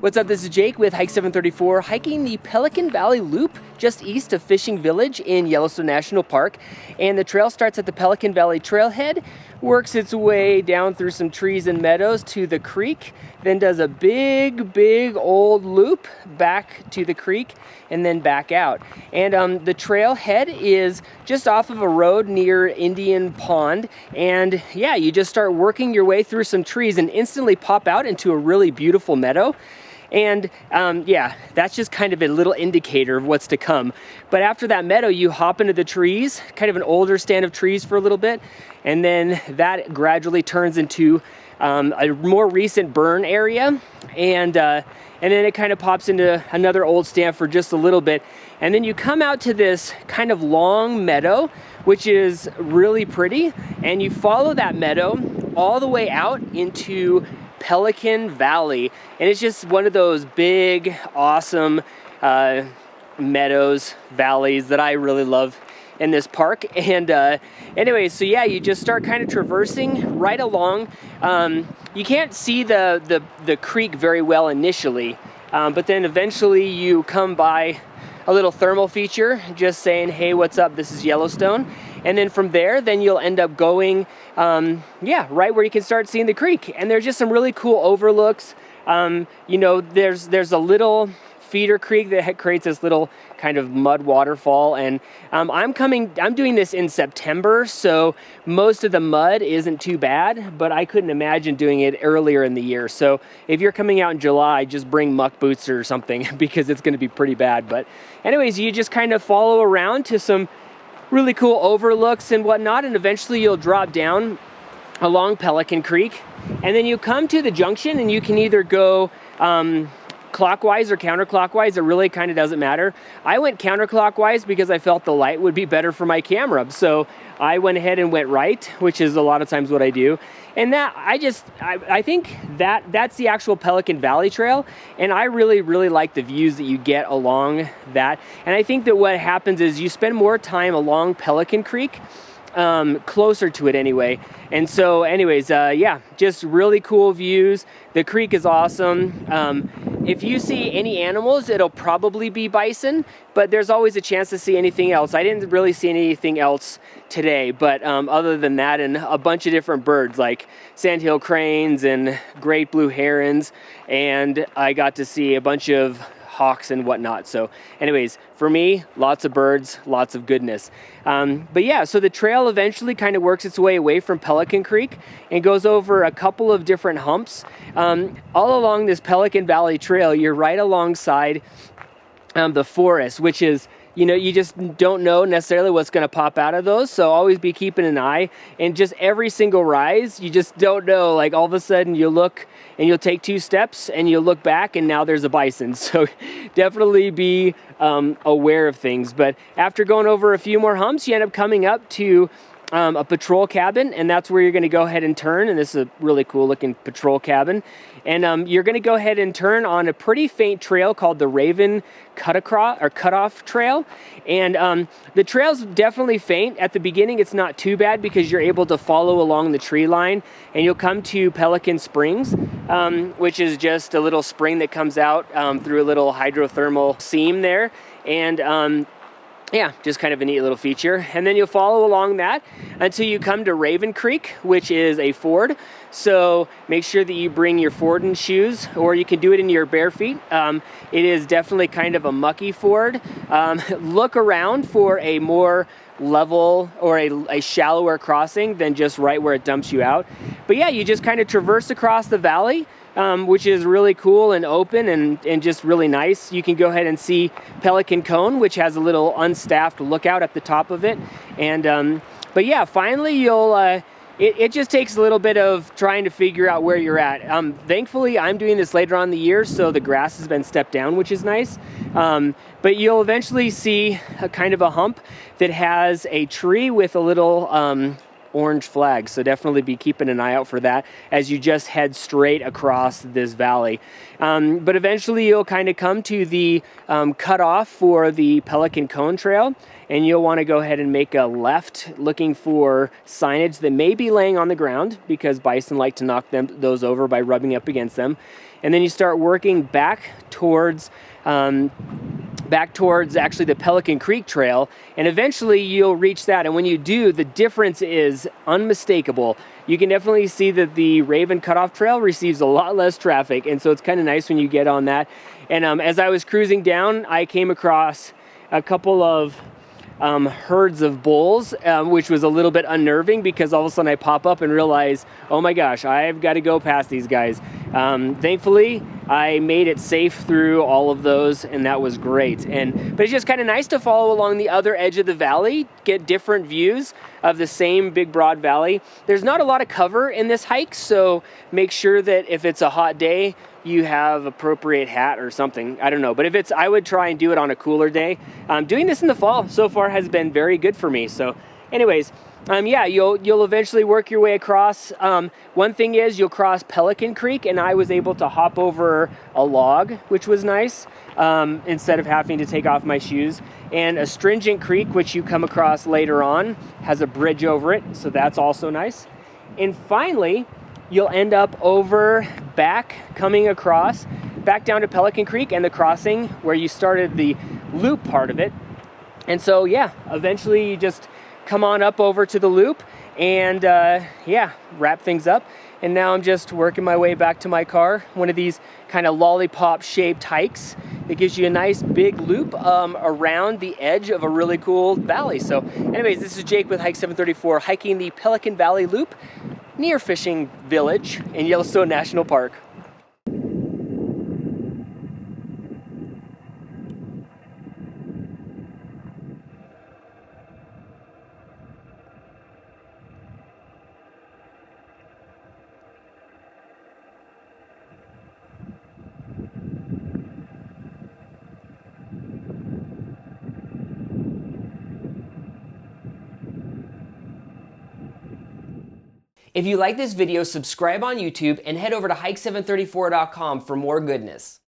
What's up, this is Jake with Hike 734, hiking the Pelican Valley Loop just east of Fishing Village in Yellowstone National Park. And the trail starts at the Pelican Valley trailhead, works its way down through some trees and meadows to the creek, then does a big old loop back to the creek and then back out. And the trailhead is just off of a road near Indian Pond. And yeah, you just start working your way through some trees and instantly pop out into a really beautiful meadow. And yeah, that's just kind of a little indicator of what's to come. But after that meadow, you hop into the trees, kind of an older stand of trees for a little bit, and then that gradually turns into a more recent burn area, and then it kind of pops into another old stand for just a little bit, and then you come out to this kind of long meadow, which is really pretty, and you follow that meadow all the way out into Pelican Valley, and it's just one of those big, awesome meadows, valleys that I really love in this park. And anyway, so yeah, you just start kind of traversing right along. You can't see the creek very well initially, but then eventually you come by a little thermal feature just saying, hey, what's up, this is Yellowstone. And then from there, then you'll end up going, yeah, right where you can start seeing the creek. And there's just some really cool overlooks. You know, there's a little feeder creek that creates this little kind of mud waterfall. And I'm doing this in September, so most of the mud isn't too bad, but I couldn't imagine doing it earlier in the year. So if you're coming out in July, just bring muck boots or something because it's going to be pretty bad. But anyways, you just kind of follow around to some really cool overlooks and whatnot, and eventually you'll drop down along Pelican Creek, and then you come to the junction, and you can either go clockwise or counterclockwise. It really kind of doesn't matter. I went counterclockwise because I felt the light would be better for my camera, so I went ahead and went right, which is a lot of times what I do. And that I think that's the actual Pelican Valley Trail, and I really like the views that you get along that. And I think that what happens is you spend more time along Pelican Creek, closer to it anyway. And so anyways, yeah, just really cool views. The creek is awesome. If you see any animals, it'll probably be bison, but there's always a chance to see anything else. I didn't really see anything else today, but other than that, and a bunch of different birds like Sandhill Cranes and great blue herons, and I got to see a bunch of hawks and whatnot. So anyways, for me, lots of birds, lots of goodness. But yeah, so the trail eventually kind of works its way away from Pelican Creek and goes over a couple of different humps. All along this Pelican Valley Trail, you're right alongside the forest, which is, you know, you just don't know necessarily what's going to pop out of those. So always be keeping an eye. And just every single rise, you just don't know. Like all of a sudden you look and you'll take 2 steps and you'll look back and now there's a bison. So definitely be aware of things. But after going over a few more humps, you end up coming up to a patrol cabin, and that's where you're going to go ahead and turn. And this is a really cool looking patrol cabin. And you're going to go ahead and turn on a pretty faint trail called the Raven Cutoff Trail. And the trail's definitely faint. At the beginning, it's not too bad because you're able to follow along the tree line, and you'll come to Pelican Springs, which is just a little spring that comes out through a little hydrothermal seam there. And yeah, just kind of a neat little feature. And then you'll follow along that until you come to Raven Creek, which is a ford. So make sure that you bring your fording shoes, or you can do it in your bare feet. It is definitely kind of a mucky ford. Look around for a more level or a shallower crossing than just right where it dumps you out. But yeah, you just kind of traverse across the valley, which is really cool and open and just really nice. You can go ahead and see Pelican Cone, which has a little unstaffed lookout at the top of it. And but yeah, finally you'll it just takes a little bit of trying to figure out where you're at. Thankfully, I'm doing this later on in the year, so the grass has been stepped down, which is nice. But you'll eventually see a kind of a hump that has a tree with a little orange flag, so definitely be keeping an eye out for that as you just head straight across this valley. But eventually you'll kind of come to the cutoff for the Pelican Cone Trail, and you'll want to go ahead and make a left looking for signage that may be laying on the ground, because bison like to knock those over by rubbing up against them. And then you start working back towards actually the Pelican Creek Trail, and eventually you'll reach that. And when you do, the difference is unmistakable. You can definitely see that the Raven Cutoff Trail receives a lot less traffic, and so it's kind of nice when you get on that. And as I was cruising down, I came across a couple of herds of bulls, which was a little bit unnerving, because all of a sudden I pop up and realize, oh my gosh, I've got to go past these guys. Thankfully, I made it safe through all of those, and that was great. But it's just kind of nice to follow along the other edge of the valley, get different views of the same big broad valley. There's not a lot of cover in this hike, so make sure that if it's a hot day, you have appropriate hat or something. I don't know, but I would try and do it on a cooler day. Doing this in the fall so far has been very good for me. So anyways, yeah, you'll eventually work your way across. One thing is you'll cross Pelican Creek, and I was able to hop over a log, which was nice, instead of having to take off my shoes. And Astringent Creek, which you come across later on, has a bridge over it, so that's also nice. And finally, you'll end up coming across back down to Pelican Creek and the crossing where you started the loop part of it. And so yeah, eventually you just come on up over to the loop and yeah, wrap things up. And now I'm just working my way back to my car, one of these kind of lollipop shaped hikes that gives you a nice big loop around the edge of a really cool valley. So anyways, this is Jake with Hike 734, hiking the Pelican Valley Loop near Fishing Village in Yellowstone National Park. If you like this video, subscribe on YouTube and head over to hike734.com for more goodness.